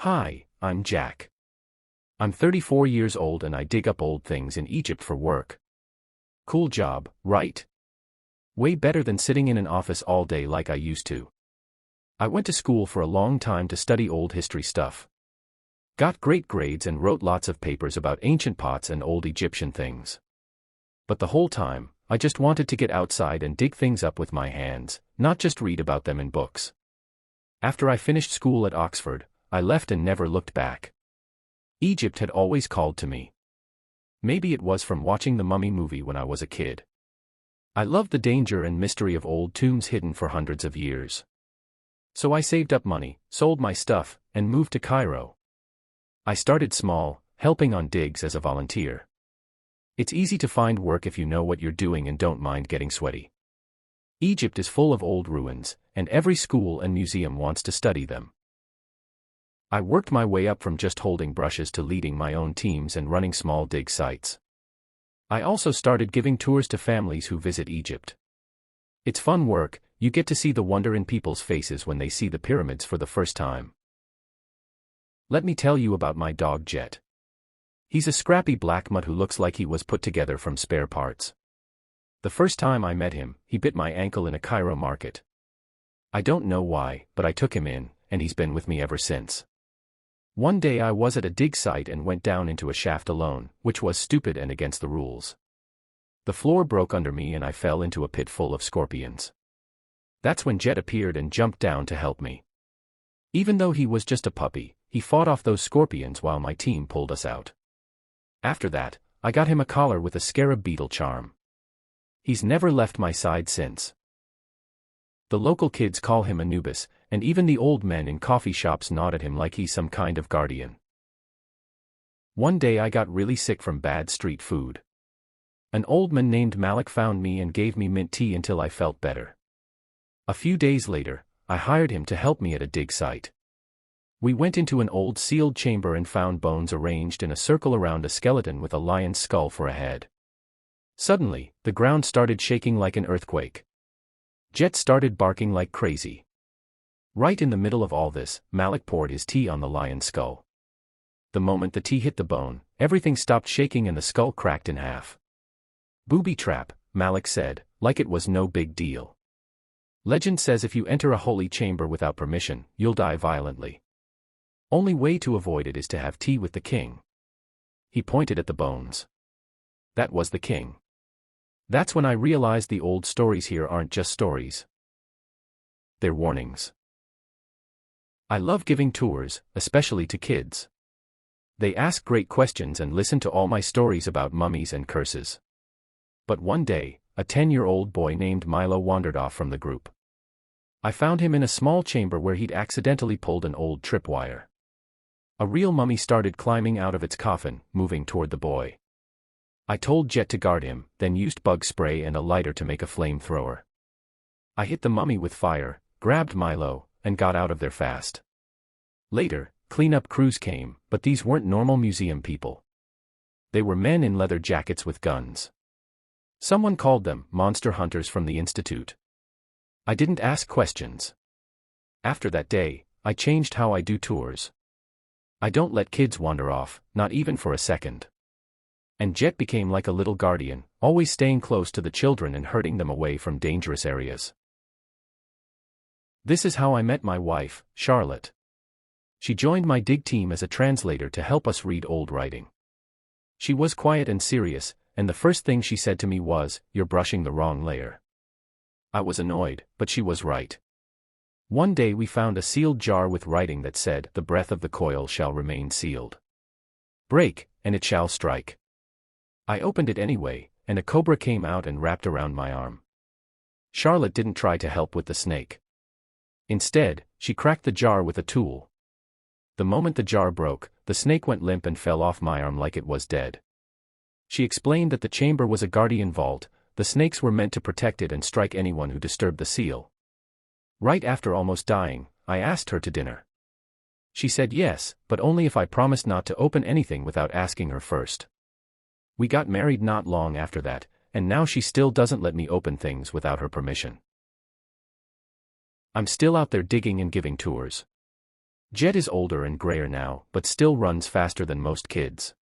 Hi, I'm Jack. I'm 34 years old and I dig up old things in Egypt for work. Cool job, right? Way better than sitting in an office all day like I used to. I went to school for a long time to study old history stuff. Got great grades and wrote lots of papers about ancient pots and old Egyptian things. But the whole time, I just wanted to get outside and dig things up with my hands, not just read about them in books. After I finished school at Oxford, I left and never looked back. Egypt had always called to me. Maybe it was from watching the Mummy movie when I was a kid. I loved the danger and mystery of old tombs hidden for hundreds of years. So I saved up money, sold my stuff, and moved to Cairo. I started small, helping on digs as a volunteer. It's easy to find work if you know what you're doing and don't mind getting sweaty. Egypt is full of old ruins, and every school and museum wants to study them. I worked my way up from just holding brushes to leading my own teams and running small dig sites. I also started giving tours to families who visit Egypt. It's fun work, you get to see the wonder in people's faces when they see the pyramids for the first time. Let me tell you about my dog Jet. He's a scrappy black mutt who looks like he was put together from spare parts. The first time I met him, he bit my ankle in a Cairo market. I don't know why, but I took him in, and he's been with me ever since. One day I was at a dig site and went down into a shaft alone, which was stupid and against the rules. The floor broke under me and I fell into a pit full of scorpions. That's when Jet appeared and jumped down to help me. Even though he was just a puppy, he fought off those scorpions while my team pulled us out. After that, I got him a collar with a scarab beetle charm. He's never left my side since. The local kids call him Anubis, and even the old men in coffee shops nod at him like he's some kind of guardian. One day I got really sick from bad street food. An old man named Malik found me and gave me mint tea until I felt better. A few days later, I hired him to help me at a dig site. We went into an old sealed chamber and found bones arranged in a circle around a skeleton with a lion's skull for a head. Suddenly, the ground started shaking like an earthquake. Jet started barking like crazy. Right in the middle of all this, Malik poured his tea on the lion's skull. The moment the tea hit the bone, everything stopped shaking and the skull cracked in half. Booby trap, Malik said, like it was no big deal. Legend says if you enter a holy chamber without permission, you'll die violently. Only way to avoid it is to have tea with the king. He pointed at the bones. That was the king. That's when I realized the old stories here aren't just stories. They're warnings. I love giving tours, especially to kids. They ask great questions and listen to all my stories about mummies and curses. But one day, a 10-year-old boy named Milo wandered off from the group. I found him in a small chamber where he'd accidentally pulled an old tripwire. A real mummy started climbing out of its coffin, moving toward the boy. I told Jet to guard him, then used bug spray and a lighter to make a flamethrower. I hit the mummy with fire, grabbed Milo, and got out of there fast. Later, cleanup crews came, but these weren't normal museum people. They were men in leather jackets with guns. Someone called them monster hunters from the institute. I didn't ask questions. After that day, I changed how I do tours. I don't let kids wander off, not even for a second. And Jet became like a little guardian, always staying close to the children and herding them away from dangerous areas. This is how I met my wife, Charlotte. She joined my dig team as a translator to help us read old writing. She was quiet and serious, and the first thing she said to me was, "You're brushing the wrong layer." I was annoyed, but she was right. One day we found a sealed jar with writing that said, "The breath of the coil shall remain sealed. Break, and it shall strike." I opened it anyway, and a cobra came out and wrapped around my arm. Charlotte didn't try to help with the snake. Instead, she cracked the jar with a tool. The moment the jar broke, the snake went limp and fell off my arm like it was dead. She explained that the chamber was a guardian vault, the snakes were meant to protect it and strike anyone who disturbed the seal. Right after almost dying, I asked her to dinner. She said yes, but only if I promised not to open anything without asking her first. We got married not long after that, and now she still doesn't let me open things without her permission. I'm still out there digging and giving tours. Jed is older and grayer now, but still runs faster than most kids.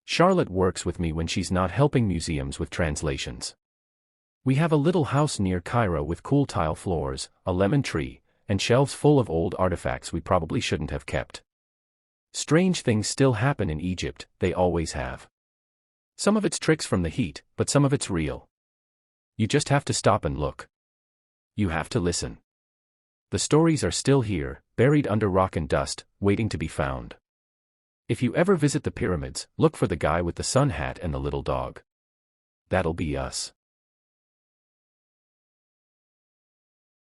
Charlotte works with me when she's not helping museums with translations. We have a little house near Cairo with cool tile floors, a lemon tree, and shelves full of old artifacts we probably shouldn't have kept. Strange things still happen in Egypt, they always have. Some of it's tricks from the heat, but some of it's real. You just have to stop and look. You have to listen. The stories are still here, buried under rock and dust, waiting to be found. If you ever visit the pyramids, look for the guy with the sun hat and the little dog. That'll be us.